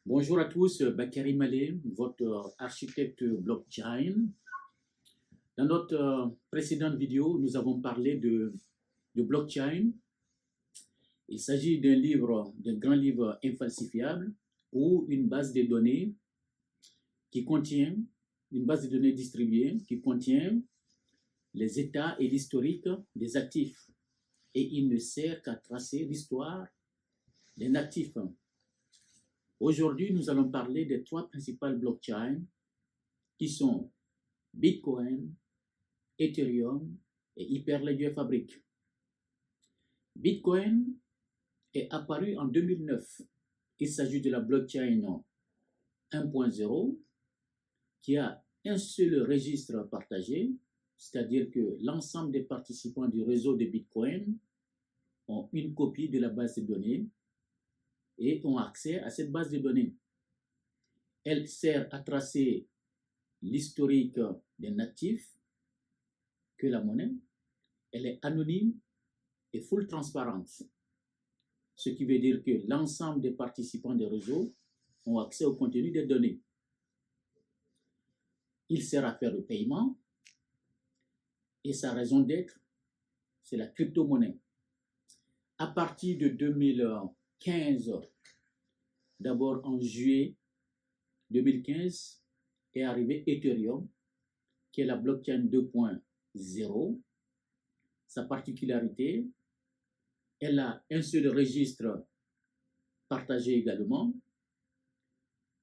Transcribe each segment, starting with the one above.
Bonjour à tous, Bakary Malé, votre architecte blockchain. Dans notre précédente vidéo, nous avons parlé de blockchain. Il s'agit d'un grand livre infalsifiable ou une base de données qui contient, une base de données distribuée qui contient les états et l'historique des actifs. Et il ne sert qu'à tracer l'histoire d'un actif. Aujourd'hui, nous allons parler des trois principales blockchains qui sont Bitcoin, Ethereum et Hyperledger Fabric. Bitcoin est apparu en 2009. Il s'agit de la blockchain 1.0 qui a un seul registre partagé, c'est-à-dire que l'ensemble des participants du réseau de Bitcoin ont une copie de la base de données et ont accès à cette base de données. Elle sert à tracer l'historique d'un actif que la monnaie. Elle est anonyme et full transparence. Ce qui veut dire que l'ensemble des participants des réseaux ont accès au contenu des données. Il sert à faire le paiement et sa raison d'être, c'est la crypto-monnaie. À partir de 2015, d'abord en juillet 2015, est arrivé Ethereum, qui est la blockchain 2.0. Sa particularité, elle a un seul registre partagé également.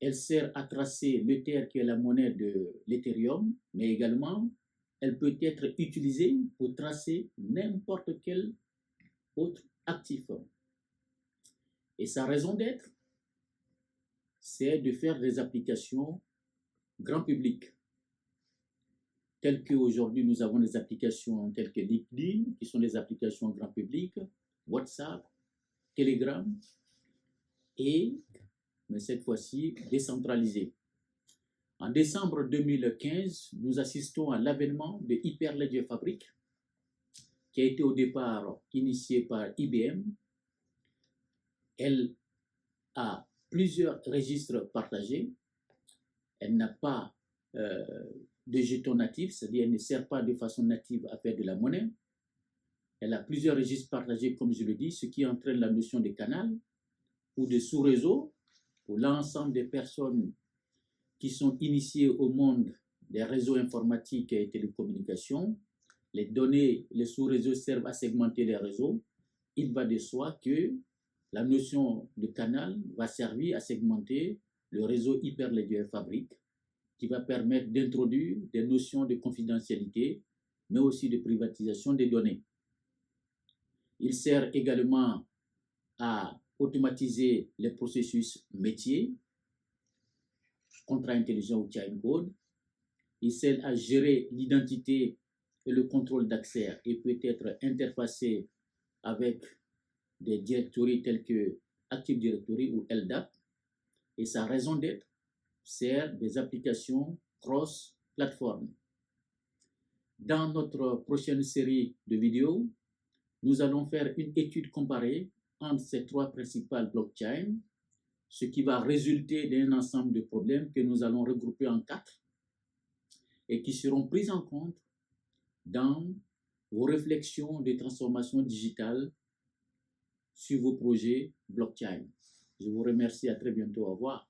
Elle sert à tracer l'Ether qui est la monnaie de l'Ethereum, mais également, elle peut être utilisée pour tracer n'importe quel autre actif. Et sa raison d'être, c'est de faire des applications grand public. Telles qu'aujourd'hui, nous avons des applications telles que LinkedIn, qui sont des applications grand public, WhatsApp, Telegram, mais cette fois-ci décentralisées. En décembre 2015, nous assistons à l'avènement de Hyperledger Fabric, qui a été au départ initié par IBM. Elle a plusieurs registres partagés. Elle n'a pas de jetons natifs, c'est-à-dire elle ne sert pas de façon native à faire de la monnaie. Elle a plusieurs registres partagés, comme je le dis, ce qui entraîne la notion de canal ou de sous-réseau pour l'ensemble des personnes qui sont initiées au monde des réseaux informatiques et télécommunications. Les données, les sous-réseaux servent à segmenter les réseaux. Il va de soi que la notion de canal va servir à segmenter le réseau Hyperledger Fabric, qui va permettre d'introduire des notions de confidentialité, mais aussi de privatisation des données. Il sert également à automatiser les processus métiers, contrat intelligent ou chain code. Il sert à gérer l'identité et le contrôle d'accès et peut être interfacé avec des directories tels que Active Directory ou LDAP. Et sa raison d'être sert des applications cross-platform. Dans notre prochaine série de vidéos, nous allons faire une étude comparée entre ces trois principales blockchains, ce qui va résulter d'un ensemble de problèmes que nous allons regrouper en 4 et qui seront pris en compte dans vos réflexions de transformation digitale sur vos projets blockchain. Je vous remercie, à très bientôt, au revoir.